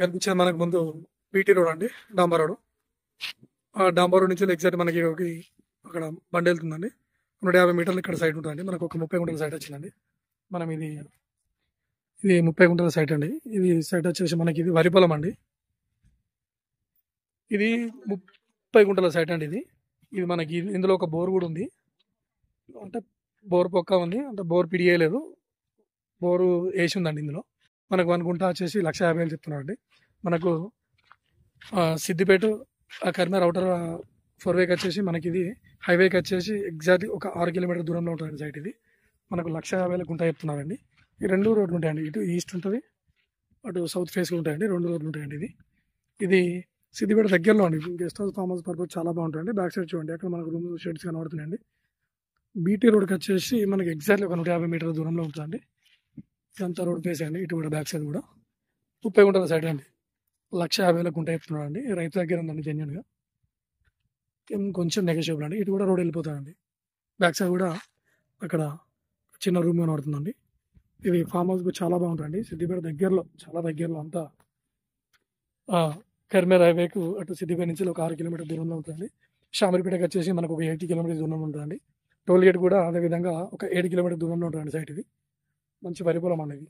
కనిపించేది మనకు ముందు బీటీ రోడ్ అండి, డాంబర్ రోడ్. ఆ డాంబర్ రోడ్ నుంచి ఎగ్జాక్ట్ మనకి అక్కడ బండి వెళ్తుందండి. 150 మీటర్లు ఇక్కడ సైట్ ఉంటుందండి. మనకు ఒక 30 గుంటల సైట్ వచ్చిందండి. మనం ఇది 30 గుంటల సైట్ అండి. ఇది సైట్ వచ్చేసి మనకి ఇది వరి పొలం అండి. ఇది 30 గుంటల సైట్ అండి. ఇది మనకి ఇందులో ఒక బోర్ కూడా ఉంది. అంటే బోర్ పొక్క ఉంది, అంటే బోర్ పిడియలేదు, బోరు వేసి ఉందండి. ఇందులో మనకు 1 గుంట వచ్చేసి 1,50,000 చెప్తున్నారండి. మనకు సిద్దిపేట కరీంనగర్ అవుటర్ 4 వేకి వచ్చేసి మనకి ఇది హైవేకి వచ్చేసి ఎగ్జాక్ట్ ఒక 6 కిలోమీటర్ దూరంలో ఉంటుంది సైట్. ఇది మనకు 1,50,000 గుంట చెప్తున్నారండి. ఈ 2 రోడ్లు ఉంటాయండి, ఇటు ఈస్ట్ ఉంటుంది, అటు సౌత్ ఫేస్లో ఉంటాయండి. 2 రోడ్లు ఉంటాయండి. ఇది సిద్దిపేట దగ్గరలో అండి. Guest house, farm house purpose చాలా బాగుంటుందండి. బ్యాక్ సైడ్ చూడండి, అక్కడ మనకు రూమ్ షెడ్స్ కనబడుతున్నాయండి. బీటీ రోడ్కి వచ్చేసి మనకి ఎగ్జాక్ట్లీ ఒక 150 మీటర్ల దూరంలో ఉంటుందండి. ఇదంతా రోడ్ ఫేస్ అండి. ఇటు కూడా బ్యాక్ సైడ్ కూడా 30 గుంటల సైడ్ అండి. 1,50,000 గుంట చెప్తున్నాడు అండి. రైతు దగ్గర ఉందండి జెన్యున్గా. కొంచెం నెగోషియబుల్ అండి. ఇటు కూడా రోడ్ వెళ్ళిపోతాయండి. బ్యాక్ సైడ్ కూడా అక్కడ చిన్న రూమ్ కనబడుతుందండి. ఇది ఫామ్ హౌస్ చాలా బాగుంటుంది. సిద్దిపేట దగ్గరలో, చాలా దగ్గరలో, అంతా కరీంనగర్ హైవేకు అటు సిద్దిపేట నుంచి ఒక 6 కిలోమీటర్ దూరంలో ఉంటుంది. షామీర్పేటకి వచ్చేసి మనకు ఒక 80 కిలోమీటర్ దూరంలో ఉంటుందండి. టోల్ గేట్ కూడా అదేవిధంగా ఒక 7 కిలోమీటర్ దూరంలో ఉంటుంది సైట్. ఇది మంచి వరి పొలం అనేది.